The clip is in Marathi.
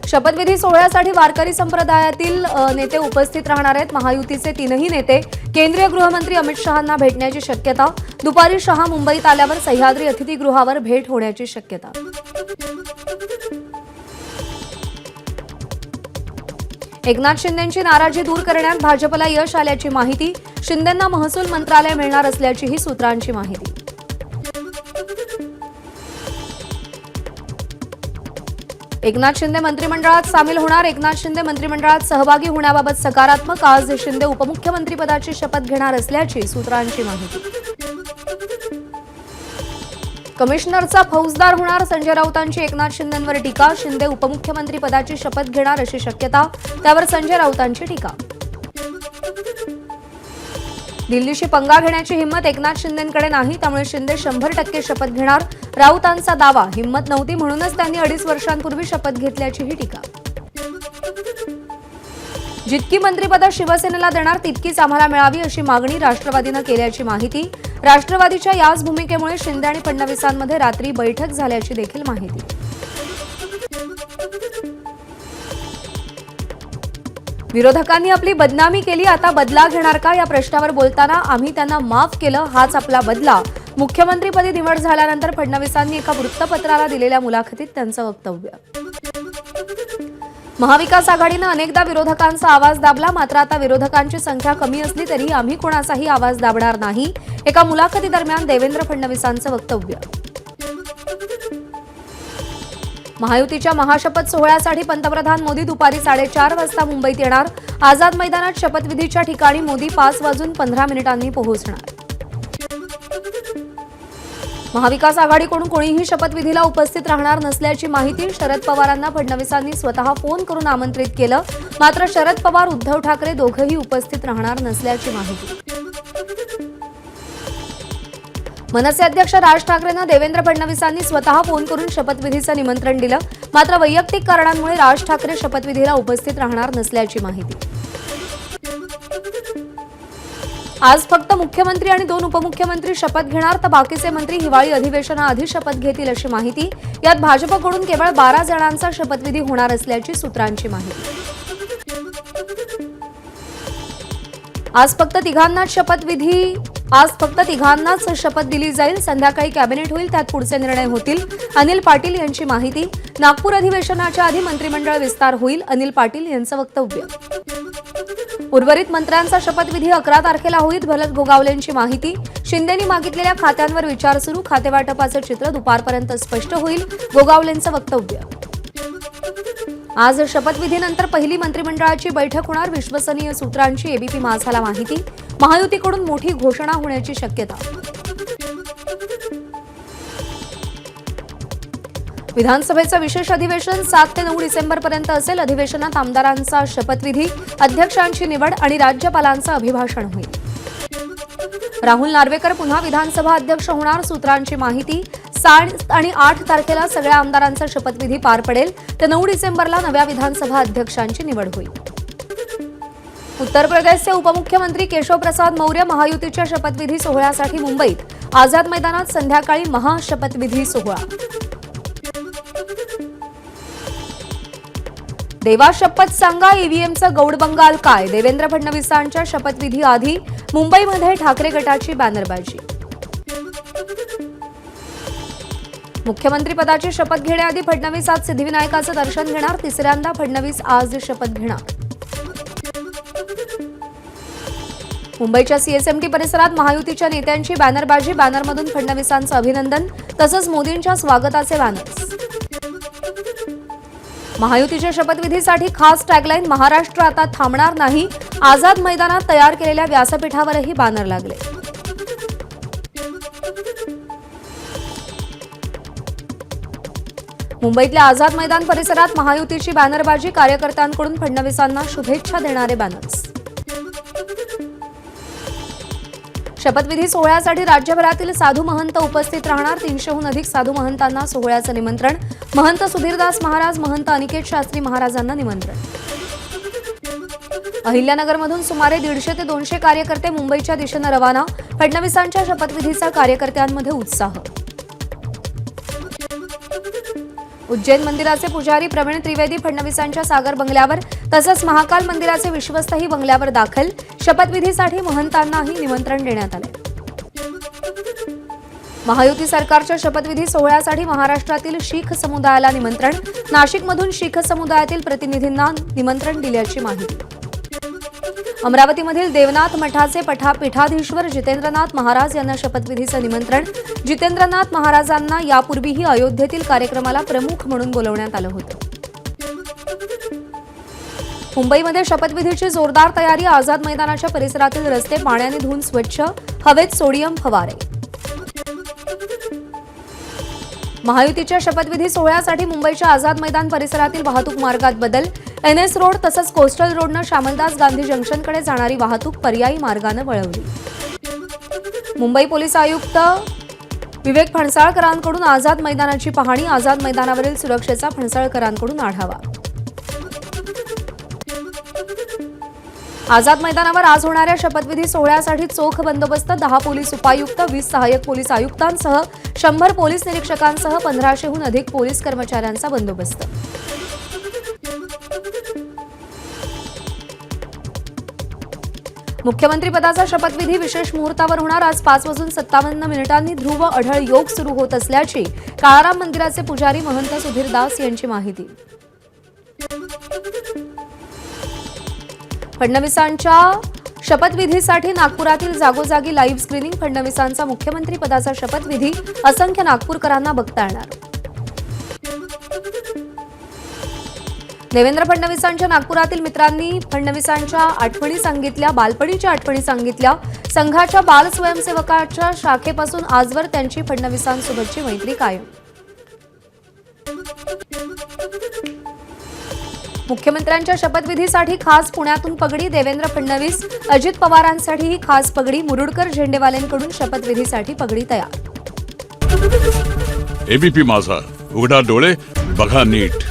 शपथविधी सोहळ्यासाठी वारकरी संप्रदायातील नेते उपस्थित राहणार आहेत। महायुतीचे तीनही नेते केंद्रीय गृहमंत्री अमित शहांना भेटण्याची शक्यता। दुपारी शहा मुंबईत आल्यावर सह्याद्री अतिथीगृहावर भेट होण्याची शक्यता। एकनाथ शिंदेंची नाराजी दूर करण्यात भाजपला यश आल्याची माहिती। शिंदेंना महसूल मंत्रालय मिळणार असल्याचीही सूत्रांची माहिती। एकनाथ शिंदे मंत्रिमंडळात सामील होणार। एकनाथ शिंदे मंत्रिमंडळात सहभागी होण्याबाबत सकारात्मक। आज शिंदे उपमुख्यमंत्रीपदाची शपथ घेणार असल्याची सूत्रांची माहिती। कमिशनरचा फौजदार होणार। संजय राऊतांची एकनाथ शिंदेंवर टीका। शिंदे उपमुख्यमंत्रीपदाची शपथ घेणार अशी शक्यता। त्यावर संजय राऊतांची टीका। दिल्लीशी पंगा घेण्याची हिंमत एकनाथ शिंदेंकडे नाही, त्यामुळे शिंदे 100% शपथ घेणार। राऊतांचा दावा, हिंमत नव्हती म्हणूनच त्यांनी 2.5 वर्षांपूर्वी शपथ घेतल्याचीही टीका। जितकी मंत्रिपदं शिवसेनेला देणार तितकीच आम्हाला मिळावी अशी मागणी राष्ट्रवादीनं केल्याची माहिती। राष्ट्रवादीच्या याच भूमिकेमुळे शिंदे आणि फडणवीसांमध्ये रात्री बैठक झाल्याची देखील माहिती। विरोधकांनी आपली बदनामी केली, आता बदला घेणार का या प्रश्नावर बोलताना आम्ही त्यांना माफ केलं, हाच आपला बदला। मुख्यमंत्रीपदी निवड झाल्यानंतर फडणवीसांनी एका वृत्तपत्राला दिलेल्या मुलाखतीत त्यांचं वक्तव्य। महाविकास आघाडीनं अनेकदा विरोधकांचा आवाज दाबला, मात्र आता विरोधकांची संख्या कमी असली तरी आम्ही कोणाचाही आवाज दाबणार नाही। एका मुलाखतीदरम्यान देवेंद्र फडणवीसांचं वक्तव्य। महायुतीच्या महाशपथ सोहळ्यासाठी पंतप्रधान मोदी दुपारी 4:30 वाजता मुंबईत येणार। आझाद मैदानात शपथविधीच्या ठिकाणी मोदी 5:15 पोहोचणार। महाविकास आघाडीकडून कोणीही शपथविधीला उपस्थित राहणार नसल्याची माहिती। शरद पवारांना फडणवीसांनी स्वतः फोन करून आमंत्रित केलं, मात्र शरद पवार उद्धव ठाकरे दोघंही उपस्थित राहणार नसल्याची माहिती। मनसे अध्यक्ष राज ठाकरेंना देवेंद्र फडणवीसांनी स्वतः फोन करून शपथविधीचं निमंत्रण दिलं, मात्र वैयक्तिक कारणांमुळे राज ठाकरे शपथविधीला उपस्थित राहणार नसल्याची माहिती। आज फक्त मुख्यमंत्री आणि 2 उपमुख्यमंत्री शपथ घेणार, तर बाकीचे मंत्री हिवाळी अधिवेशनाआधी शपथ घेतील अशी माहिती। यात भाजपकडून केवळ 12 जणांचा शपथविधी होणार असल्याची सूत्रांची माहिती। आज फक्त तिघांनाच शपथ दिली जाईल। संध्याकाळी कॅबिनेट होईल, त्यात पुढचे निर्णय होतील। अनिल पाटील यांची माहिती। नागपूर अधिवेशनाच्या आधी मंत्रिमंडळ विस्तार होईल, अनिल पाटील यांचं वक्तव्य। उर्वरित मंत्र्यांचा शपथविधी 11 तारखेला होईल, भरत गोगावलेंची माहिती। शिंदेंनी मागितलेल्या खात्यांवर विचार सुरू, खातेवाटपाचं चित्र दुपारपर्यंत स्पष्ट होईल, गोगावलेंचं वक्तव्य। आज शपथविधीनंतर पहिली मंत्रिमंडळाची बैठक होणार, विश्वसनीय सूत्रांची एबीपी माझाला माहिती। महायुतीकडून मोठी घोषणा होण्याची शक्यता। विधानसभेचं विशेष अधिवेशन 7 ते 9 डिसेंबरपर्यंत असेल। अधिवेशनात आमदारांचा शपथविधी, अध्यक्षांची निवड आणि राज्यपालांचं अभिभाषण होईल। राहुल नार्वेकर पुन्हा विधानसभा अध्यक्ष होणार, सूत्रांची माहिती। 7 आणि 8 तारखेला सगळ्या आमदारांचा शपथविधी पार पडेल, तर 9 डिसेंबरला नव्या विधानसभा अध्यक्षांची निवड होईल। उत्तर प्रदेशचे उपमुख्यमंत्री केशव प्रसाद मौर्य महायुतीच्या शपथविधी सोहळ्यासाठी मुंबईत। आझाद मैदानात संध्याकाळी महाशपथविधी सोहळा। देवा शपथ सांगा, ईव्हीएमचं गौडबंगाल काय? देवेंद्र फडणवीसांच्या शपथविधी आधी मुंबईमध्ये ठाकरे गटाची बॅनरबाजी। मुख्यमंत्रीपदाची शपथ घेण्याआधी फडणवीस आज सिद्धिविनायकाचं दर्शन घेणार। तिसऱ्यांदा फडणवीस आज शपथ घेणार। मुंबईच्या सीएसएमटी परिसरात महायुतीच्या नेत्यांची बॅनरबाजी। बॅनरमधून फडणवीसांचं अभिनंदन तसंच मोदींच्या स्वागताचे बॅनर्स। महायुतीच्या शपथविधीसाठी खास टॅगलाईन, महाराष्ट्र आता थांबणार नाही। आझाद मैदानात तयार केलेल्या व्यासपीठावरही बॅनर लागले। मुंबईतल्या आझाद मैदान परिसरात महायुतीची बॅनरबाजी, कार्यकर्त्यांकडून फडणवीसांना शुभेच्छा देणारे बॅनर्स। शपथविधी सोहळ्यासाठी राज्यभरातील साधू महंत उपस्थित राहणार। 300हून अधिक साधू महंतांना सोहळ्याचं निमंत्रण। महंत सुधीरदास महाराज, महंत अनिकेत शास्त्री महाराजांना निमंत्रण। अहिल्यानगरमधून सुमारे 150 ते 200 कार्यकर्ते मुंबईच्या दिशेने रवाना। फडणवीसांच्या शपथविधीचा कार्यकर्त्यांमध्ये उत्साह। उज्जैन मंदिराचे पुजारी प्रवीण त्रिवेदी फडणवीसांच्या सागर बंगल्यावर तसंच महाकाल मंदिराचे विश्वस्तही बंगल्यावर दाखल. शपथविधीसाठी महंतांनाही निमंत्रण देण्यात आले. महायुती सरकारच्या शपथविधी सोहळ्यासाठी महाराष्ट्रातील शीख समुदायाला निमंत्रण. नाशिकमधून शीख समुदायातील प्रतिनिधींना निमंत्रण दिल्याची माहिती. अमरावतीमधील देवनाथ मठाचे पीठाधीश्वर जितेंद्रनाथ महाराज यांना शपथविधीचं निमंत्रण. जितेंद्रनाथ महाराजांना यापूर्वीही अयोध्येतील कार्यक्रमाला प्रमुख म्हणून बोलवण्यात आलं होतं. मुंबईमध्ये शपथविधीची जोरदार तयारी. आझाद मैदानाच्या परिसरातील रस्ते पाण्याने धुवून स्वच्छ. हवेत सोडियम फवारे. महायुतीच्या शपथविधी सोहळ्यासाठी मुंबईच्या आझाद मैदान परिसरातील वाहतूक मार्गात बदल. एनएस रोड तसंच कोस्टल रोडनं श्यामलदास गांधी जंक्शनकडे जाणारी वाहतूक पर्यायी मार्गानं वळवली. मुंबई पोलीस आयुक्त विवेक फणसाळकरांकडून आझाद मैदानाची पाहणी. आझाद मैदानावरील सुरक्षेचा फणसाळकरांकडून आढावा. आझाद मैदानावर आज होणाऱ्या शपथविधी सोहळ्यासाठी चोख बंदोबस्त. 10 पोलीस उपायुक्त, 20 सहाय्यक पोलीस आयुक्तांसह 100 पोलीस निरीक्षकांसह 1500हून अधिक पोलीस कर्मचाऱ्यांचा बंदोबस्त. मुख्यमंत्रीपदाचा शपथविधी विशेष मुहूर्तावर होणार. आज 5:57 ध्रुव अढळ योग सुरू होत असल्याची काळाराम मंदिराचे पुजारी महंत सुधीर दास यांची माहिती. फडणवीसांच्या शपथविधीसाठी नागपुरातील जागोजागी लाईव्ह स्क्रीनिंग. फडणवीसांचा मुख्यमंत्रीपदाचा शपथविधी असंख्य नागपूरकरांना बघता येणार. देवेंद्र फडणवीसांच्या नागपुरातील मित्रांनी फडणवीसांच्या आठवणी सांगितल्या. बालपणीच्या आठवणी सांगितल्या. संघाच्या बाल स्वयंसेवकाच्या शाखेपासून आजवर त्यांची फडणवीसांसोबतची मैत्री कायम. मुख्यमंत्र्यांच्या शपथविधीसाठी खास पुण्यातून पगडी. देवेंद्र फडणवीस, अजित पवारांसाठीही खास पगडी. मुरुडकर झेंडेवालेंकडून शपथविधीसाठी पगडी तयार. एबीपी माझा, उघडा डोळे बघा नीट.